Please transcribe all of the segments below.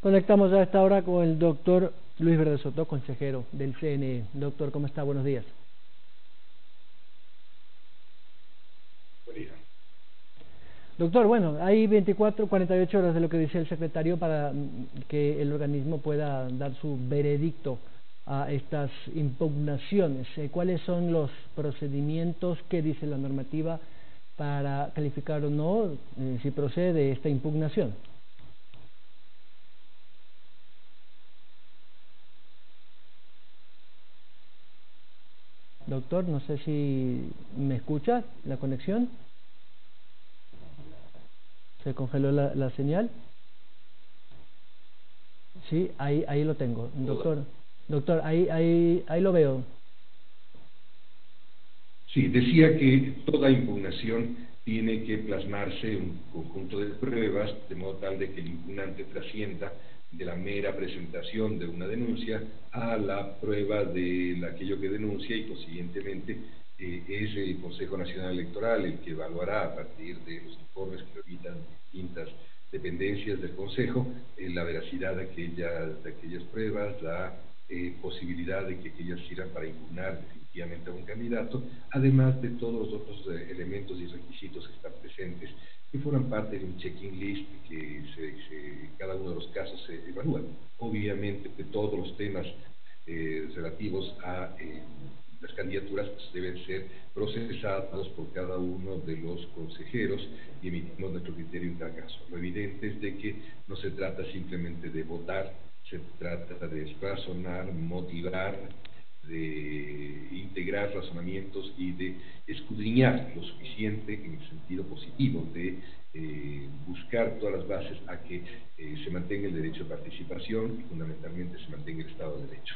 Conectamos a esta hora con el doctor Luis Verde Soto, consejero del CNE. Doctor, ¿cómo está? Buenos días. Buen día. Doctor, bueno, hay 24, 48 horas de lo que dice el secretario para que el organismo pueda dar su veredicto a estas impugnaciones. ¿Cuáles son los procedimientos que dice la normativa para calificar o no si procede esta impugnación? Doctor, no sé si me escucha la conexión. ¿Se congeló la señal? Sí, ahí lo tengo. Doctor, ahí lo veo. Sí, decía que toda impugnación tiene que plasmarse un conjunto de pruebas, de modo tal de que el impugnante trascienda de la mera presentación de una denuncia a la prueba de aquello que denuncia y consiguientemente es el Consejo Nacional Electoral el que evaluará a partir de los informes que realizan distintas dependencias del Consejo la veracidad de aquellas pruebas, la posibilidad de que aquellas sirvan para impugnar definitivamente a un candidato, además de todos los otros elementos y requisitos que están presentes, que forman parte de un checking list que cada uno de los casos se evalúa. Obviamente todos los temas relativos a las candidaturas deben ser procesados por cada uno de los consejeros y emitimos nuestro criterio en cada caso. Lo evidente es de que no se trata simplemente de votar, se trata de razonar, motivar, de integrar razonamientos y de escudriñar lo suficiente en el sentido positivo de buscar todas las bases a que se mantenga el derecho de participación y fundamentalmente se mantenga el Estado de Derecho.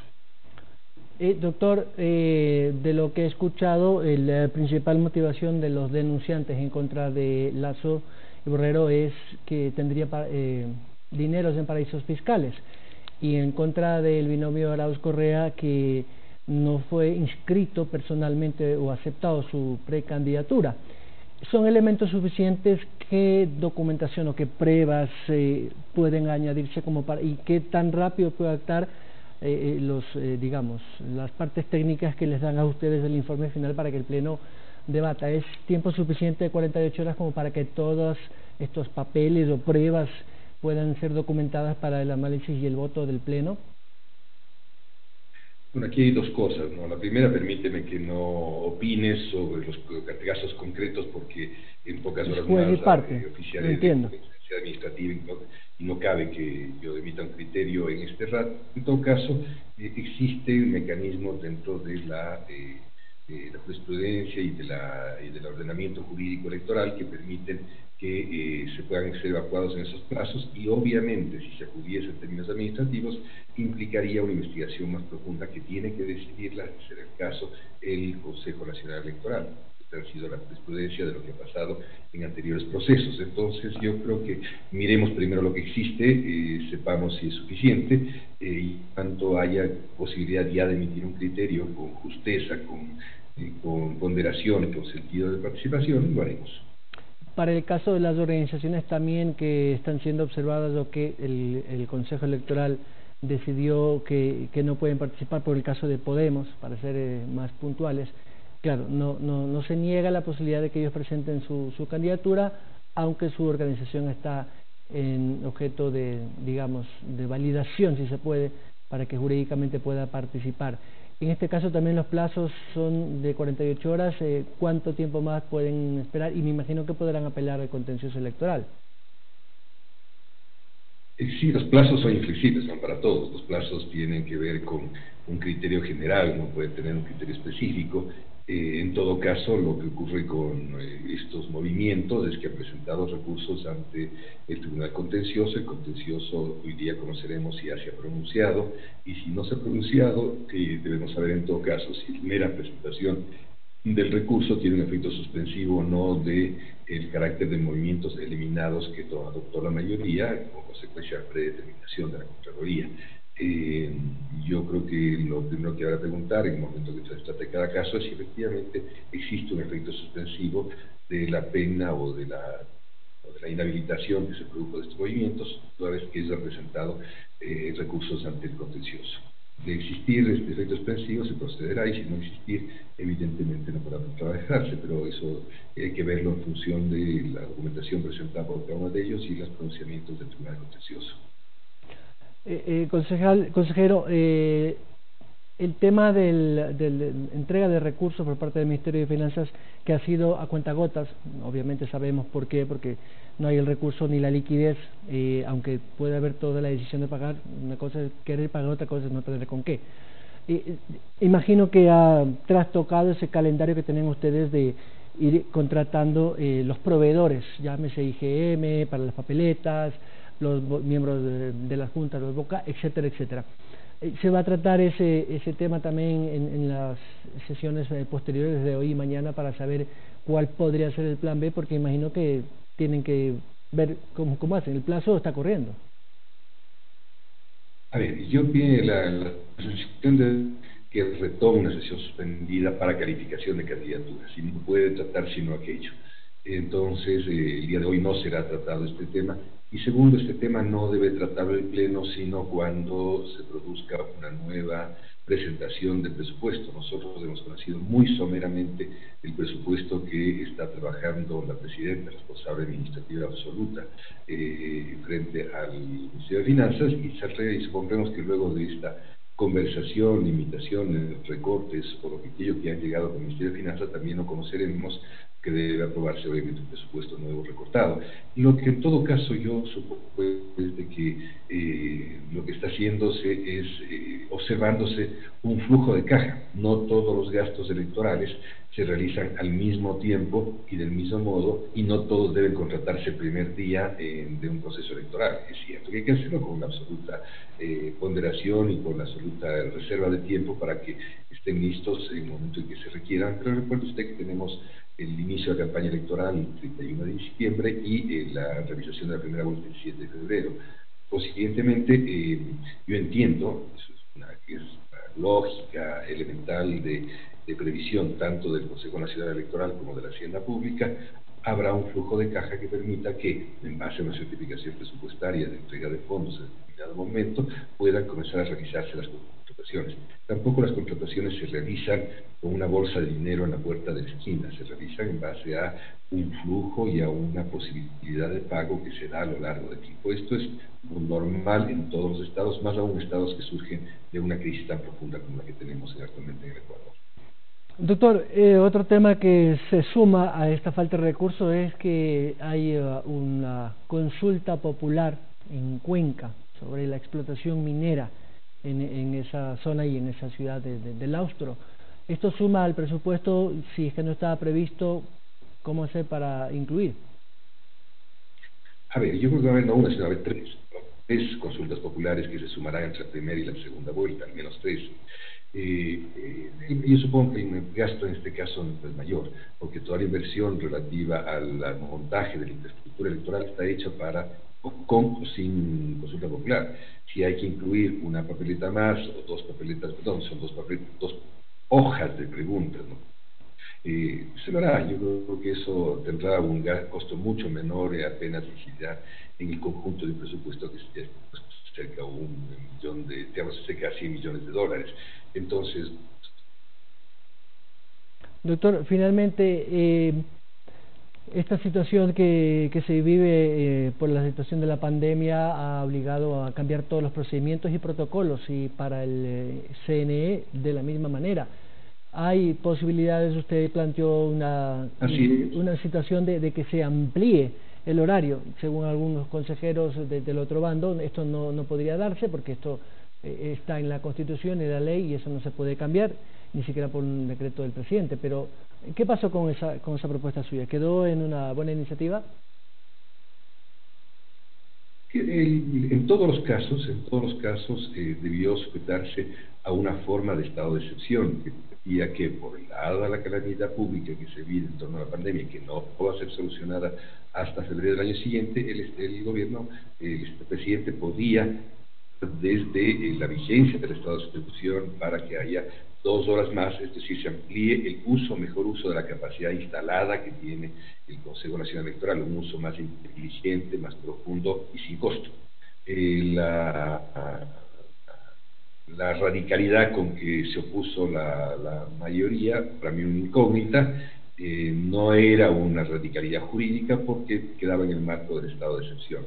Doctor, de lo que he escuchado, la principal motivación de los denunciantes en contra de Lazo y Borrero es que tendría dineros en paraísos fiscales, y en contra del binomio Arauz Correa, que no fue inscrito personalmente o aceptado su precandidatura. ¿Son elementos suficientes? ¿Qué documentación o qué pruebas pueden añadirse como para, y qué tan rápido puede actuar digamos, las partes técnicas que les dan a ustedes el informe final para que el Pleno debata? ¿Es tiempo suficiente de 48 horas como para que todos estos papeles o pruebas puedan ser documentadas para el análisis y el voto del Pleno? Bueno, aquí hay dos cosas, ¿no? La primera, permíteme que no opines sobre los casos concretos porque en pocas horas más oficiaré de competencia administrativa y no cabe que yo emita un criterio en este rato. En todo caso, existen mecanismos dentro de la jurisprudencia y del ordenamiento jurídico electoral que permiten que se puedan ser evacuados en esos plazos y obviamente si se acudiese en términos administrativos implicaría una investigación más profunda que tiene que decidirla, en el caso, el Consejo Nacional Electoral. Esta ha sido la jurisprudencia de lo que ha pasado en anteriores procesos. Entonces yo creo que miremos primero lo que existe, sepamos si es suficiente y tanto haya posibilidad ya de emitir un criterio con justeza, con ponderación, con sentido de participación, lo haremos. Para el caso de las organizaciones también que están siendo observadas o que el Consejo Electoral decidió que no pueden participar, por el caso de Podemos, para ser más puntuales, claro, no se niega la posibilidad de que ellos presenten su candidatura, aunque su organización está en objeto de, digamos, de validación, si se puede, para que jurídicamente pueda participar. En este caso también los plazos son de 48 horas. ¿Cuánto tiempo más pueden esperar? Y me imagino que podrán apelar al contencioso electoral. Sí, los plazos son inflexibles, son para todos. Los plazos tienen que ver con un criterio general, no puede tener un criterio específico. En todo caso, lo que ocurre con estos movimientos es que han presentado recursos ante el Tribunal Contencioso. El contencioso hoy día conoceremos si ya se ha pronunciado, y si no se ha pronunciado, debemos saber en todo caso si la mera presentación del recurso tiene un efecto suspensivo o no de el carácter de movimientos eliminados que adoptó la mayoría como consecuencia de la predeterminación de la Contraloría. Yo creo que lo primero que habrá que preguntar en el momento que se trate cada caso es si efectivamente existe un efecto suspensivo de la pena o de la o de la inhabilitación que se produjo de estos movimientos, toda vez que es representado recursos ante el contencioso. De existir este efecto expansivo se procederá, y si no existir, evidentemente no podrá trabajarse, pero eso hay que verlo en función de la documentación presentada por cada uno de ellos y los pronunciamientos del Tribunal Contencioso. Consejero, el tema de la entrega de recursos por parte del Ministerio de Finanzas, que ha sido a cuentagotas, obviamente sabemos por qué, porque no hay el recurso ni la liquidez, aunque puede haber toda la decisión de pagar. Una cosa es querer pagar, otra cosa es no tener con qué. Imagino que ha trastocado ese calendario que tienen ustedes de ir contratando los proveedores, llámese IGM para las papeletas, los miembros de la Junta, los BOCA, etcétera, etcétera. ¿Se va a tratar ese tema también en las sesiones posteriores de hoy y mañana para saber cuál podría ser el plan B? Porque imagino que tienen que ver cómo hacen. El plazo está corriendo. A ver, yo vi la sesión de que retoma una sesión suspendida para calificación de candidaturas, y no puede tratar sino aquello. Entonces, el día de hoy no será tratado este tema. Y segundo, este tema no debe tratarlo el Pleno, sino cuando se produzca una nueva presentación del presupuesto. Nosotros hemos conocido muy someramente el presupuesto que está trabajando la presidenta, responsable administrativa absoluta, frente al Ministerio de Finanzas, y supondremos que luego de esta conversación, limitaciones, recortes, por lo que aquello que han llegado con el Ministerio de Finanzas, también lo conoceremos, que debe aprobarse obviamente un presupuesto nuevo recortado. Lo que en todo caso yo supongo es de que lo que está haciéndose es observándose un flujo de caja. No todos los gastos electorales se realizan al mismo tiempo y del mismo modo, y no todos deben contratarse el primer día de un proceso electoral. Es cierto que hay que hacerlo con una absoluta ponderación y con la absoluta reserva de tiempo para que estén listos en el momento en que se requieran, pero recuerde usted que tenemos el inicio de la campaña electoral el 31 de diciembre y la realización de la primera vuelta el 7 de febrero. Consiguientemente, yo entiendo, eso es una lógica elemental de previsión tanto del Consejo Nacional Electoral como de la Hacienda Pública, habrá un flujo de caja que permita que, en base a una certificación presupuestaria de entrega de fondos en determinado momento, puedan comenzar a realizarse las contrataciones. Tampoco las contrataciones se realizan con una bolsa de dinero en la puerta de la esquina, se realizan en base a un flujo y a una posibilidad de pago que se da a lo largo del tiempo. Esto es normal en todos los estados, más aún estados que surgen de una crisis tan profunda como la que tenemos actualmente en el Ecuador. Doctor, otro tema que se suma a esta falta de recursos es que hay una consulta popular en Cuenca sobre la explotación minera en esa zona y en esa ciudad del Austro. Esto suma al presupuesto, si es que no estaba previsto, ¿cómo hacer para incluir? A ver, yo creo que va a haber no una, sino va a haber tres, ¿no? Tres consultas populares que se sumarán entre la primera y la segunda vuelta, al menos tres. Yo supongo que el gasto en este caso no es mayor, porque toda la inversión relativa al montaje de la infraestructura electoral está hecha con o sin consulta popular. Si hay que incluir una papeleta más o dos papeletas, perdón, son dos hojas de preguntas, ¿no? Se lo hará. Yo creo que eso tendrá un costo mucho menor y apenas incidirá en el conjunto del presupuesto, que es cerca de cerca de $100 millones. Entonces, doctor, finalmente, esta situación que se vive por la situación de la pandemia ha obligado a cambiar todos los procedimientos y protocolos, y para el CNE de la misma manera. ¿Hay posibilidades? Usted planteó una situación de que se amplíe el horario. Según algunos consejeros del otro bando, esto no podría darse porque esto está en la Constitución y la ley, y eso no se puede cambiar, ni siquiera por un decreto del presidente. Pero, ¿qué pasó con esa propuesta suya? ¿Quedó en una buena iniciativa? En todos los casos debió sujetarse a una forma de estado de excepción que decía que, por dada la calamidad pública que se vive en torno a la pandemia, que no va a ser solucionada hasta febrero del año siguiente, el gobierno, el presidente podía desde la vigencia del estado de excepción para que haya 2 horas más, es decir, se amplíe el mejor uso de la capacidad instalada que tiene el Consejo Nacional Electoral, un uso más inteligente, más profundo y sin costo. La radicalidad con que se opuso la mayoría, para mí una incógnita, no era una radicalidad jurídica porque quedaba en el marco del estado de excepción.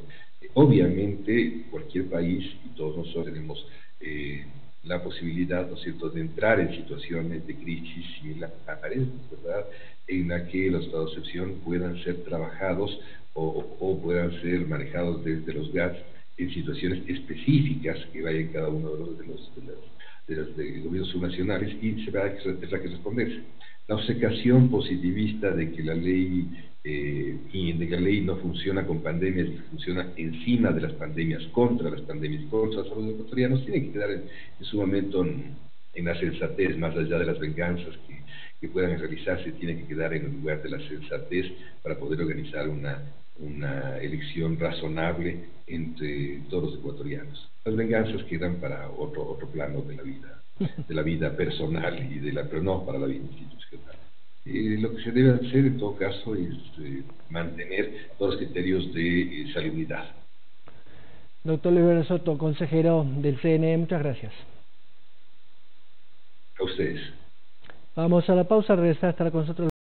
Obviamente, cualquier país, y todos nosotros tenemos la posibilidad, ¿no es cierto?, de entrar en situaciones de crisis similares, ¿verdad?, en la que los estados de excepción puedan ser trabajados o puedan ser manejados desde los GATS en situaciones específicas que vayan cada uno de los gobiernos subnacionales y se va a tener que responderse. La obcecación positivista de que la ley y de que la ley no funciona con pandemias y funciona encima de las pandemias, contra las pandemias y contra la salud de los ecuatorianos, tiene que quedar en su momento en la sensatez, más allá de las venganzas que puedan realizarse, tiene que quedar en el lugar de la sensatez para poder organizar una elección razonable entre todos los ecuatorianos. Las venganzas quedan para otro plano de la vida personal pero no para la vida institucional. Lo que se debe hacer en todo caso es mantener todos los criterios de salubridad. Doctor Luis Soto, consejero del CNE, muchas gracias. A ustedes. Vamos a la pausa, regresar a estar con nosotros.